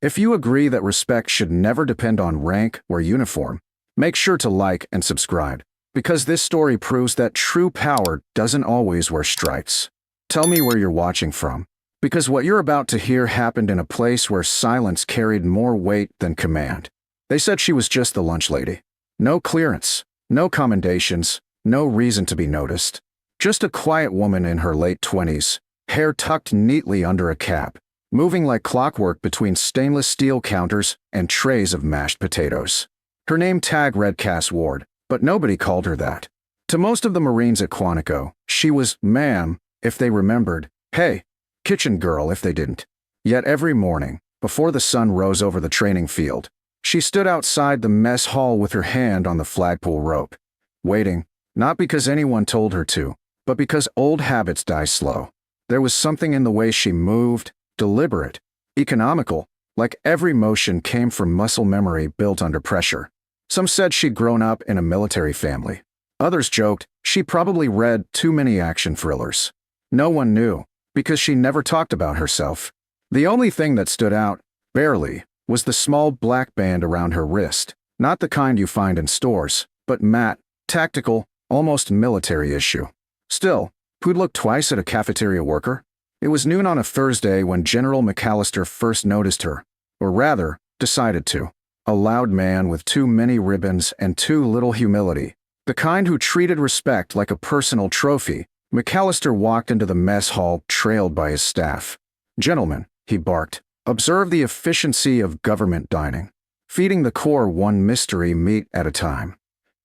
If you agree that respect should never depend on rank or uniform, make sure to like and subscribe, because this story proves that true power doesn't always wear stripes. Tell me where you're watching from, because what you're about to hear happened in a place where silence carried more weight than command. They said she was just the lunch lady. No clearance, no commendations, no reason to be noticed. Just a quiet woman in her late 20s, hair tucked neatly under a cap, moving like clockwork between stainless steel counters and trays of mashed potatoes. Her name tag read Cass Ward, but nobody called her that. To most of the Marines at Quantico, she was ma'am if they remembered, hey, kitchen girl if they didn't. Yet every morning, before the sun rose over the training field, she stood outside the mess hall with her hand on the flagpole rope, waiting, not because anyone told her to, but because old habits die slow. There was something in the way she moved, deliberate, economical, like every motion came from muscle memory built under pressure. Some said she'd grown up in a military family. Others joked she probably read too many action thrillers. No one knew, because she never talked about herself. The only thing that stood out, barely, was the small black band around her wrist, not the kind you find in stores, but matte, tactical, almost military issue. Still, who'd look twice at a cafeteria worker? It was noon on a Thursday when General McAllister first noticed her, or rather, decided to. A loud man with too many ribbons and too little humility, the kind who treated respect like a personal trophy, McAllister walked into the mess hall trailed by his staff. "Gentlemen," he barked, "observe the efficiency of government dining, feeding the Corps one mystery meat at a time."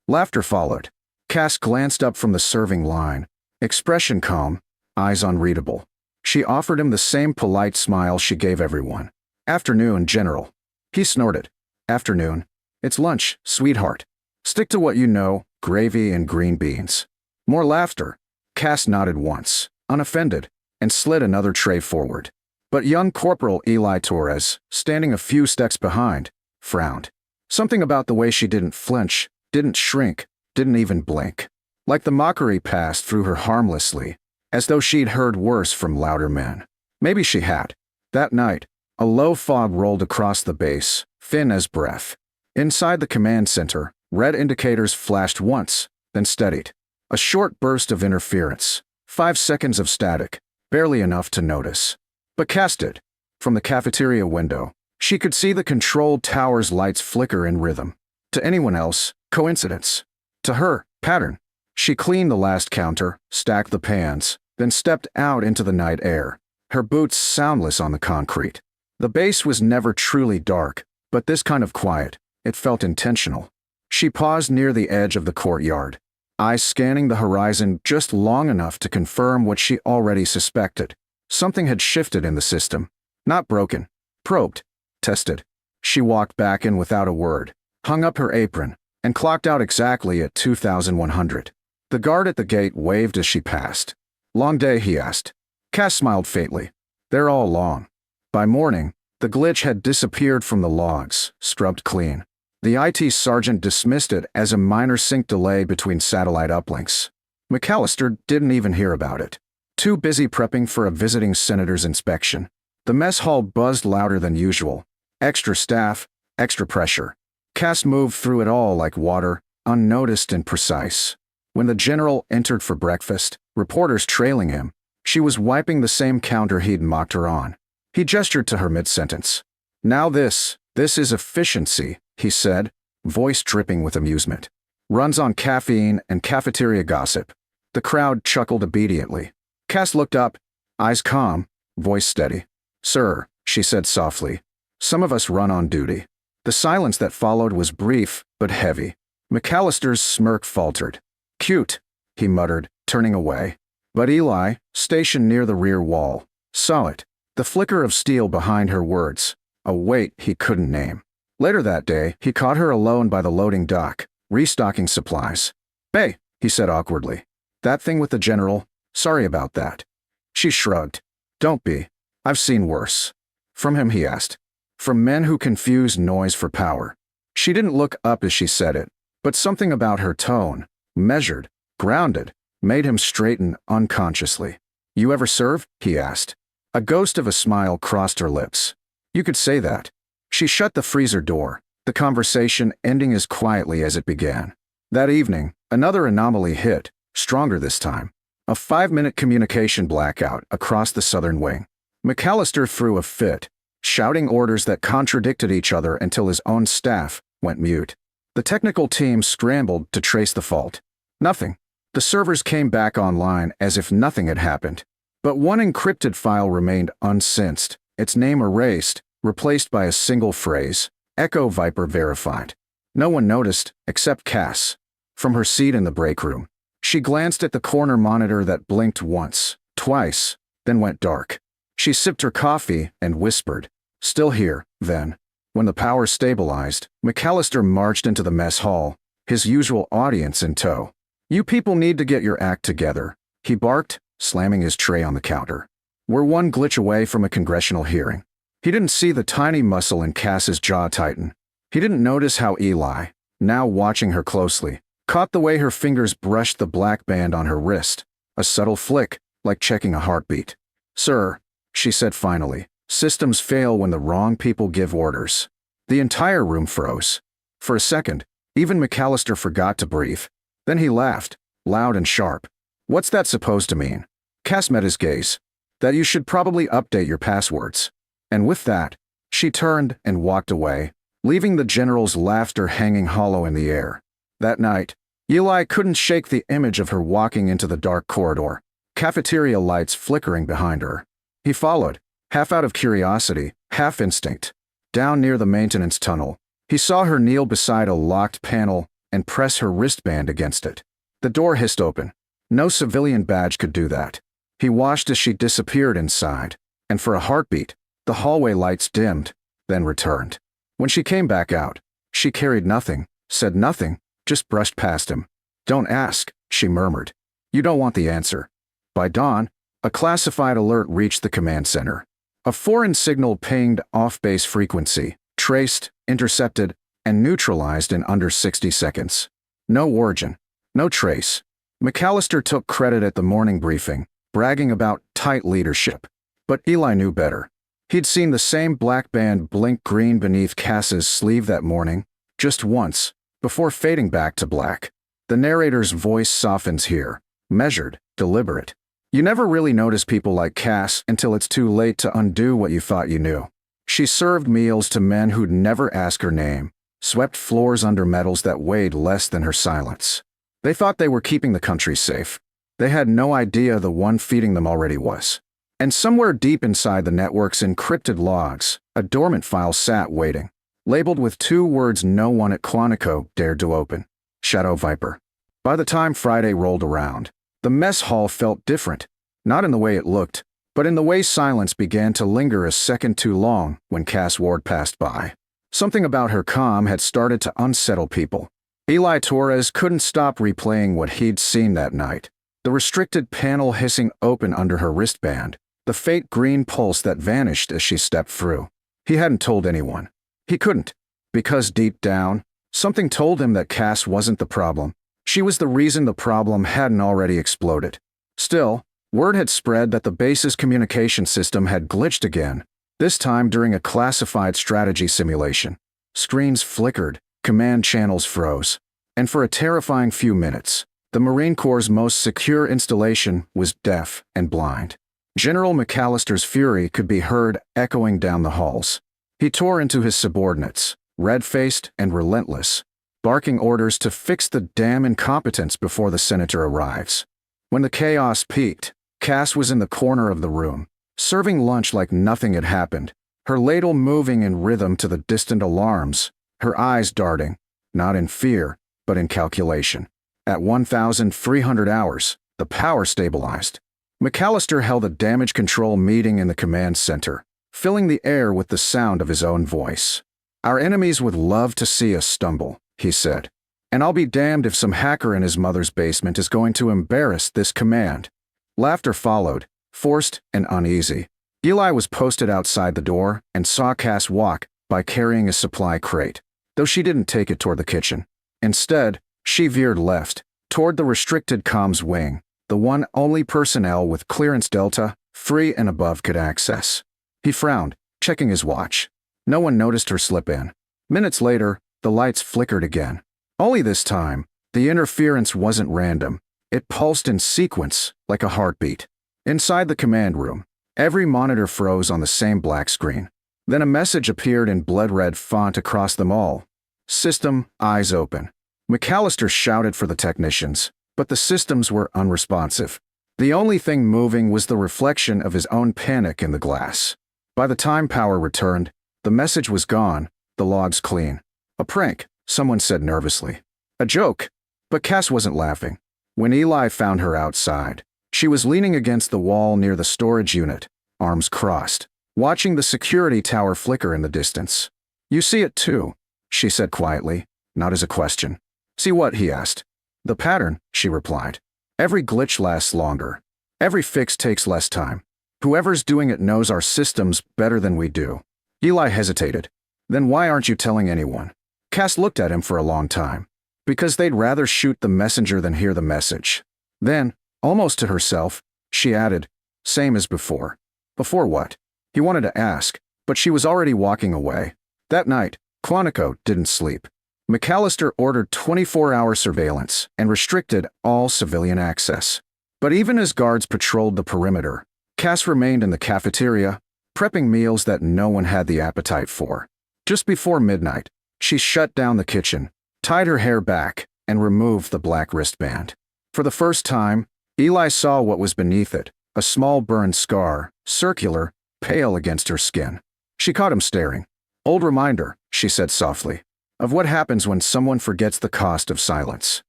Laughter followed. Cass glanced up from the serving line, expression calm, eyes unreadable. She offered him the same polite smile she gave everyone. "Afternoon, General." He snorted. "Afternoon. It's lunch, sweetheart. Stick to what you know, gravy and green beans." More laughter. Cass nodded once, unoffended, and slid another tray forward. But young Corporal Eli Torres, standing a few steps behind, frowned. Something about the way she didn't flinch, didn't shrink, didn't even blink. Like the mockery passed through her harmlessly, as though she'd heard worse from louder men. Maybe she had. That night, a low fog rolled across the base, thin as breath. Inside the command center, red indicators flashed once, then steadied. A short burst of interference. 5 seconds of static, barely enough to notice. But Cass did. From the cafeteria window, she could see the control tower's lights flicker in rhythm. To anyone else, coincidence. To her, pattern. She cleaned the last counter, stacked the pans, then stepped out into the night air, her boots soundless on the concrete. The base was never truly dark, but this kind of quiet, it felt intentional. She paused near the edge of the courtyard, eyes scanning the horizon just long enough to confirm what she already suspected. Something had shifted in the system. Not broken. Probed. Tested. She walked back in without a word, hung up her apron, and clocked out exactly at 2100. The guard at the gate waved as she passed. "Long day?" he asked. Cass smiled faintly. "They're all long." By morning, the glitch had disappeared from the logs, scrubbed clean. The IT sergeant dismissed it as a minor sync delay between satellite uplinks. McAllister didn't even hear about it. Too busy prepping for a visiting senator's inspection. The mess hall buzzed louder than usual. Extra staff, extra pressure. Cass moved through it all like water, unnoticed and precise. When the general entered for breakfast, reporters trailing him, she was wiping the same counter he'd mocked her on. He gestured to her mid-sentence. "Now this is efficiency," he said, voice dripping with amusement. "Runs on caffeine and cafeteria gossip." The crowd chuckled obediently. Cass looked up, eyes calm, voice steady. "Sir," she said softly, "some of us run on duty." The silence that followed was brief but heavy. McAllister's smirk faltered. "Cute," he muttered, turning away. But Eli, stationed near the rear wall, saw it. The flicker of steel behind her words, a weight he couldn't name. Later that day, he caught her alone by the loading dock, restocking supplies. "Hey," he said awkwardly. "That thing with the general, sorry about that." She shrugged. "Don't be. I've seen worse." From him, he asked. From men who confuse noise for power. She didn't look up as she said it, but something about her tone, measured, grounded, made him straighten unconsciously. "You ever serve?" he asked. A ghost of a smile crossed her lips. "You could say that. She shut the freezer door, the conversation ending as quietly as it began. That evening, another anomaly hit, stronger this time. A 5-minute communication blackout across the southern wing. McAllister threw a fit, shouting orders that contradicted each other until his own staff went mute. The technical team scrambled to trace the fault. Nothing. The servers came back online as if nothing had happened. But one encrypted file remained unsensed, its name erased, replaced by a single phrase, Echo Viper verified. No one noticed, except Cass. From her seat in the break room, she glanced at the corner monitor that blinked once, twice, then went dark. She sipped her coffee and whispered, "Still here," then. When the power stabilized, McAllister marched into the mess hall, his usual audience in tow. "You people need to get your act together," he barked, slamming his tray on the counter. "We're one glitch away from a congressional hearing." He didn't see the tiny muscle in Cass's jaw tighten. He didn't notice how Eli, now watching her closely, caught the way her fingers brushed the black band on her wrist, a subtle flick, like checking a heartbeat. "Sir," she said finally, "systems fail when the wrong people give orders." The entire room froze. For a second, even McAllister forgot to breathe. Then he laughed, loud and sharp. "What's that supposed to mean?" Cass met his gaze. "That you should probably update your passwords." And with that, she turned and walked away, leaving the general's laughter hanging hollow in the air. That night, Eli couldn't shake the image of her walking into the dark corridor, cafeteria lights flickering behind her. He followed, half out of curiosity, half instinct. Down near the maintenance tunnel, he saw her kneel beside a locked panel and press her wristband against it. The door hissed open. No civilian badge could do that. He watched as she disappeared inside, and for a heartbeat, the hallway lights dimmed, then returned. When she came back out, she carried nothing, said nothing, just brushed past him. "Don't ask," she murmured. "You don't want the answer." By dawn, a classified alert reached the command center. A foreign signal pinged off-base frequency, traced, intercepted, and neutralized in under 60 seconds. No origin, no trace. McAllister took credit at the morning briefing, bragging about tight leadership. But Eli knew better. He'd seen the same black band blink green beneath Cass's sleeve that morning, just once, before fading back to black. The narrator's voice softens here, measured, deliberate. You never really notice people like Cass until it's too late to undo what you thought you knew. She served meals to men who'd never ask her name, swept floors under medals that weighed less than her silence. They thought they were keeping the country safe. They had no idea the one feeding them already was. And somewhere deep inside the network's encrypted logs, a dormant file sat waiting, labeled with 2 words no one at Quantico dared to open: Shadow Viper. By the time Friday rolled around, the mess hall felt different, not in the way it looked, but in the way silence began to linger a second too long when Cass Ward passed by. Something about her calm had started to unsettle people. Eli Torres couldn't stop replaying what he'd seen that night. The restricted panel hissing open under her wristband, the faint green pulse that vanished as she stepped through. He hadn't told anyone. He couldn't, because deep down, something told him that Cass wasn't the problem. She was the reason the problem hadn't already exploded. Still, word had spread that the base's communication system had glitched again, this time during a classified strategy simulation. Screens flickered, command channels froze, and for a terrifying few minutes, the Marine Corps' most secure installation was deaf and blind. General McAllister's fury could be heard echoing down the halls. He tore into his subordinates, red-faced and relentless, barking orders to fix the damn incompetence before the senator arrives. When the chaos peaked, Cass was in the corner of the room, serving lunch like nothing had happened, her ladle moving in rhythm to the distant alarms, her eyes darting, not in fear, but in calculation. At 1,300 hours, the power stabilized. McAllister held a damage control meeting in the command center, filling the air with the sound of his own voice. "Our enemies would love to see us stumble," he said. "And I'll be damned if some hacker in his mother's basement is going to embarrass this command." Laughter followed, forced and uneasy. Eli was posted outside the door and saw Cass walk by carrying a supply crate, though she didn't take it toward the kitchen. Instead, she veered left, toward the restricted comms wing, the one only personnel with clearance Delta, 3 and above could access. He frowned, checking his watch. No one noticed her slip in. Minutes later, the lights flickered again. Only this time, the interference wasn't random. It pulsed in sequence, like a heartbeat. Inside the command room, every monitor froze on the same black screen. Then a message appeared in blood-red font across them all. System, eyes open. McAllister shouted for the technicians, but the systems were unresponsive. The only thing moving was the reflection of his own panic in the glass. By the time power returned, the message was gone, the logs clean. A prank, someone said nervously. A joke. But Cass wasn't laughing. When Eli found her outside, she was leaning against the wall near the storage unit, arms crossed, watching the security tower flicker in the distance. "You see it too," she said quietly, not as a question. "See what?" he asked. "The pattern," she replied. "Every glitch lasts longer. Every fix takes less time. Whoever's doing it knows our systems better than we do." Eli hesitated. "Then why aren't you telling anyone?" Cass looked at him for a long time. "Because they'd rather shoot the messenger than hear the message." Then, almost to herself, she added, "Same as before." Before what? He wanted to ask, but she was already walking away. That night, Quantico didn't sleep. McAllister ordered 24-hour surveillance and restricted all civilian access. But even as guards patrolled the perimeter, Cass remained in the cafeteria, prepping meals that no one had the appetite for. Just before midnight, she shut down the kitchen, tied her hair back, and removed the black wristband. For the first time, Eli saw what was beneath it, a small burned scar, circular, pale against her skin. She caught him staring. "Old reminder," she said softly, "of what happens when someone forgets the cost of silence."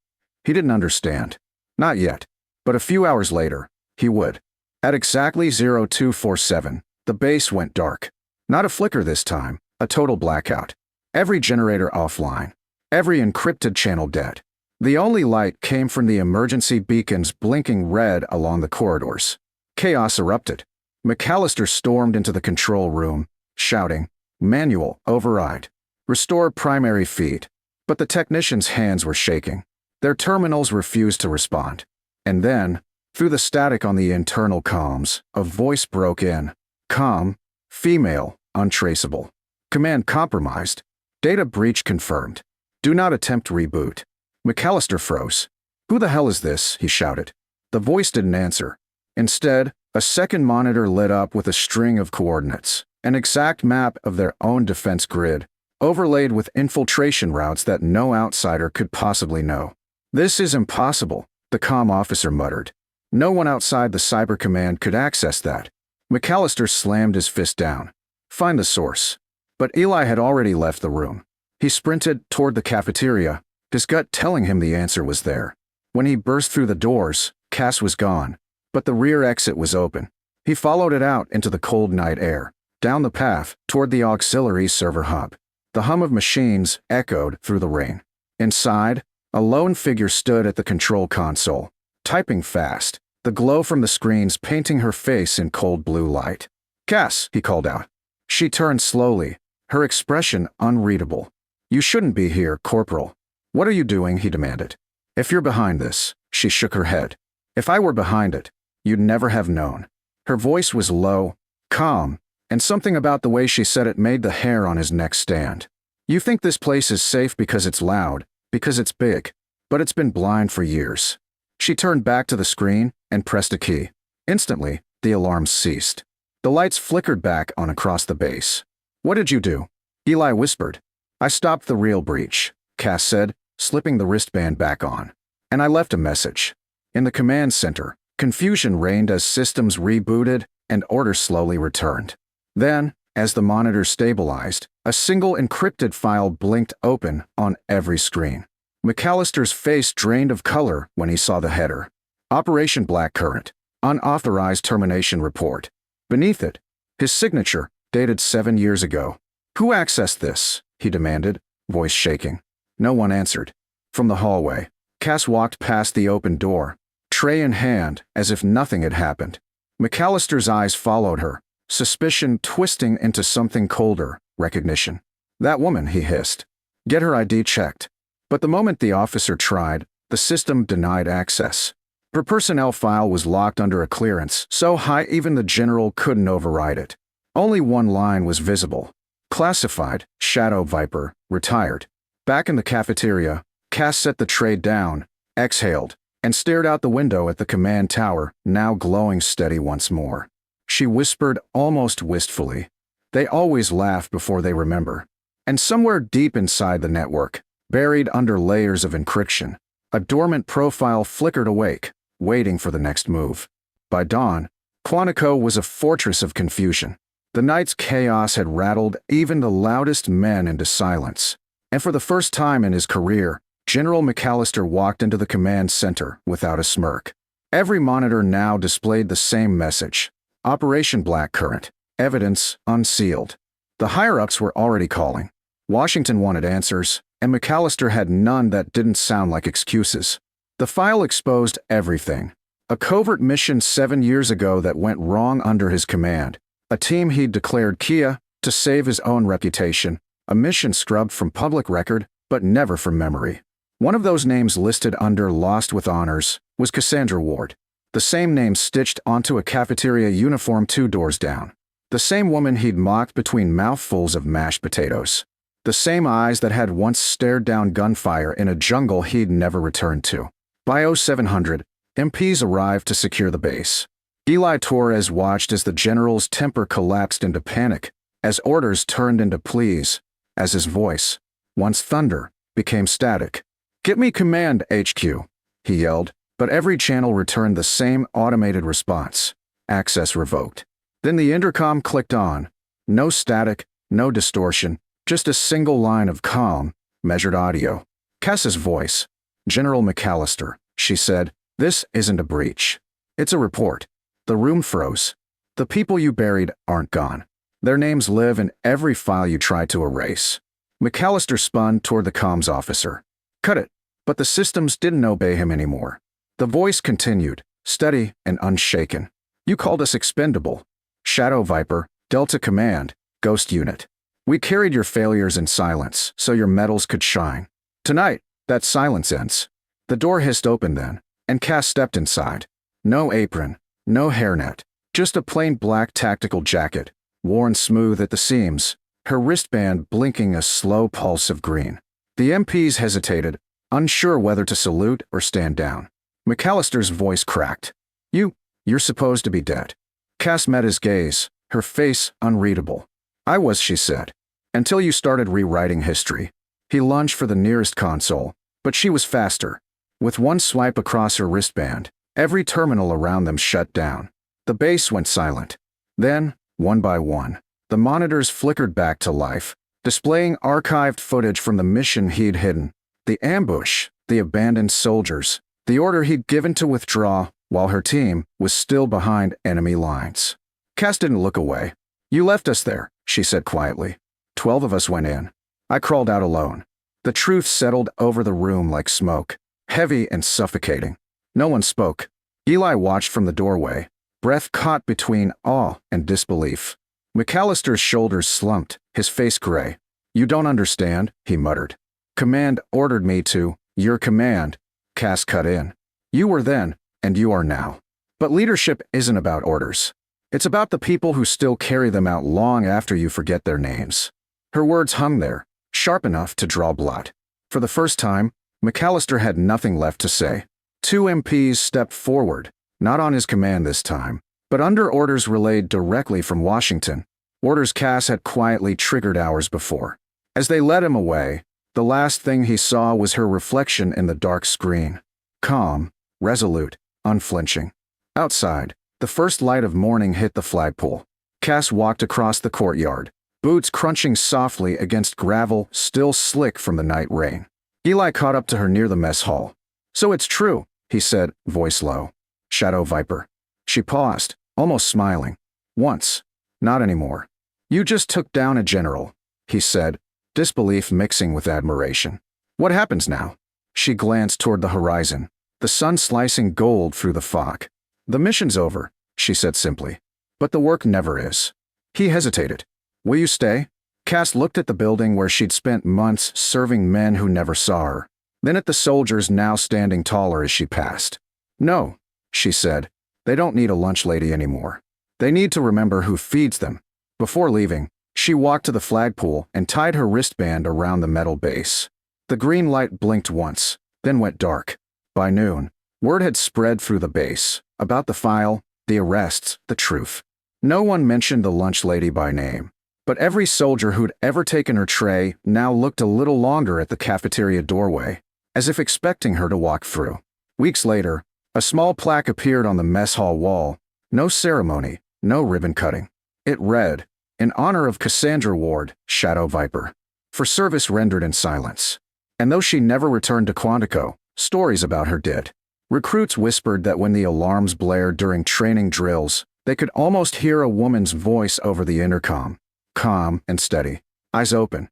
He didn't understand. Not yet. But a few hours later, he would. At exactly 0247, the base went dark. Not a flicker this time, a total blackout. Every generator offline. Every encrypted channel dead. The only light came from the emergency beacons blinking red along the corridors. Chaos erupted. McAllister stormed into the control room, shouting, "Manual, override. Restore primary feed." But the technicians' hands were shaking. Their terminals refused to respond. And then, through the static on the internal comms, a voice broke in. "Com, female, untraceable. Command compromised. Data breach confirmed. Do not attempt reboot." McAllister froze. "Who the hell is this?" he shouted. The voice didn't answer. Instead, a second monitor lit up with a string of coordinates, an exact map of their own defense grid, overlaid with infiltration routes that no outsider could possibly know. "This is impossible," the comm officer muttered. "No one outside the cyber command could access that." McAllister slammed his fist down. "Find the source." But Eli had already left the room. He sprinted toward the cafeteria, his gut telling him the answer was there. When he burst through the doors, Cass was gone, but the rear exit was open. He followed it out into the cold night air, down the path toward the auxiliary server hub. The hum of machines echoed through the rain. Inside, a lone figure stood at the control console, typing fast, the glow from the screens painting her face in cold blue light. "Cass," he called out. She turned slowly, her expression unreadable. "You shouldn't be here, Corporal." "What are you doing?" he demanded. "If you're behind this," she shook her head. "If I were behind it, you'd never have known." Her voice was low, calm, and something about the way she said it made the hair on his neck stand. "You think this place is safe because it's loud, because it's big, but it's been blind for years." She turned back to the screen and pressed a key. Instantly, the alarms ceased. The lights flickered back on across the base. "What did you do?" Eli whispered. "I stopped the real breach," Cass said, slipping the wristband back on. "And I left a message." In the command center, confusion reigned as systems rebooted and order slowly returned. Then, as the monitor stabilized, a single encrypted file blinked open on every screen. McAllister's face drained of color when he saw the header. Operation Blackcurrant, unauthorized termination report. Beneath it, his signature, dated 7 years ago. "Who accessed this?" he demanded, voice shaking. No one answered. From the hallway, Cass walked past the open door, tray in hand, as if nothing had happened. McAllister's eyes followed her, suspicion twisting into something colder, recognition. "That woman," he hissed. "Get her ID checked." But the moment the officer tried, the system denied access. Her personnel file was locked under a clearance so high even the general couldn't override it. Only one line was visible. Classified, Shadow Viper, retired. Back in the cafeteria, Cass set the tray down, exhaled, and stared out the window at the command tower, now glowing steady once more. She whispered almost wistfully, "They always laugh before they remember." And somewhere deep inside the network, buried under layers of encryption, a dormant profile flickered awake, waiting for the next move. By dawn, Quantico was a fortress of confusion. The night's chaos had rattled even the loudest men into silence. And for the first time in his career, General McAllister walked into the command center without a smirk. Every monitor now displayed the same message: Operation Blackcurrant, evidence unsealed. The higher-ups were already calling. Washington wanted answers, and McAllister had none that didn't sound like excuses. The file exposed everything. A covert mission 7 years ago that went wrong under his command. A team he'd declared Kia to save his own reputation. A mission scrubbed from public record, but never from memory. One of those names listed under Lost with Honors was Cassandra Ward. The same name stitched onto a cafeteria uniform 2 doors down. The same woman he'd mocked between mouthfuls of mashed potatoes. The same eyes that had once stared down gunfire in a jungle he'd never returned to. By 0700, MPs arrived to secure the base. Eli Torres watched as the general's temper collapsed into panic, as orders turned into pleas, as his voice, once thunder, became static. "Get me command, HQ," he yelled, but every channel returned the same automated response: access revoked. Then the intercom clicked on. No static, no distortion, just a single line of calm, measured audio. Cass's voice. "General McAllister," she said, "this isn't a breach. It's a report." The room froze. "The people you buried aren't gone. Their names live in every file you tried to erase." McAllister spun toward the comms officer. "Cut it." But the systems didn't obey him anymore. The voice continued, steady and unshaken. "You called us expendable. Shadow Viper, Delta Command, Ghost Unit. We carried your failures in silence so your metals could shine. Tonight, that silence ends." The door hissed open then, and Cass stepped inside. No apron, no hairnet, just a plain black tactical jacket, worn smooth at the seams, her wristband blinking a slow pulse of green. The MPs hesitated, unsure whether to salute or stand down. McAllister's voice cracked. You're supposed to be dead." Cass met his gaze, her face unreadable. "I was," she said, "until you started rewriting history." He lunged for the nearest console, but she was faster. With one swipe across her wristband, every terminal around them shut down. The base went silent. Then, one by one, the monitors flickered back to life, displaying archived footage from the mission he'd hidden. The ambush, the abandoned soldiers, the order he'd given to withdraw while her team was still behind enemy lines. Cass didn't look away. "You left us there," she said quietly. 12 of us went in. I crawled out alone. The truth settled over the room like smoke, heavy and suffocating. No one spoke. Eli watched from the doorway, breath caught between awe and disbelief. McAllister's shoulders slumped, his face gray. "You don't understand," he muttered. "Command ordered me to." "Your command," Cass cut in. "You were then, and you are now. But leadership isn't about orders. It's about the people who still carry them out long after you forget their names." Her words hung there, sharp enough to draw blood. For the first time, McAllister had nothing left to say. 2 MPs stepped forward, not on his command this time, but under orders relayed directly from Washington, orders Cass had quietly triggered hours before. As they led him away, the last thing he saw was her reflection in the dark screen. Calm, resolute, unflinching. Outside, the first light of morning hit the flagpole. Cass walked across the courtyard, boots crunching softly against gravel still slick from the night rain. Eli caught up to her near the mess hall. "So it's true," he said, voice low. "Shadow Viper." She paused, almost smiling. "Once. Not anymore." "You just took down a general," he said, disbelief mixing with admiration. "What happens now?" She glanced toward the horizon, the sun slicing gold through the fog. "The mission's over," she said simply. "But the work never is." He hesitated. "Will you stay?" Cass looked at the building where she'd spent months serving men who never saw her, then at the soldiers now standing taller as she passed. "No," she said. "They don't need a lunch lady anymore. They need to remember who feeds them." Before leaving, She walked to the flagpole and tied her wristband around the metal base. The green light blinked once, then went dark. By noon, word had spread through the base about the file, the arrests, the truth. No one mentioned the lunch lady by name, but every soldier who'd ever taken her tray now looked a little longer at the cafeteria doorway, as if expecting her to walk through. Weeks later, a small plaque appeared on the mess hall wall. No ceremony, no ribbon cutting. It read, "In honor of Cassandra Ward, Shadow Viper, for service rendered in silence." And though she never returned to Quantico, stories about her did. Recruits whispered that when the alarms blared during training drills, they could almost hear a woman's voice over the intercom, calm and steady, eyes open.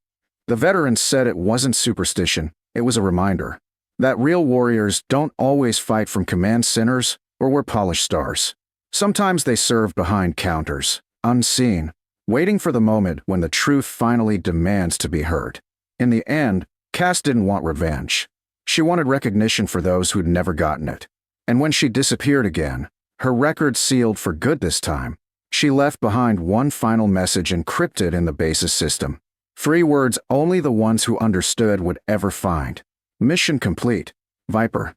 The veterans said it wasn't superstition, it was a reminder that real warriors don't always fight from command centers or wear polished stars. Sometimes they serve behind counters, unseen, waiting for the moment when the truth finally demands to be heard. In the end, Cass didn't want revenge. She wanted recognition for those who'd never gotten it. And when she disappeared again, her record sealed for good this time, she left behind one final message encrypted in the base's system. 3 words only the ones who understood would ever find. Mission complete, Viper.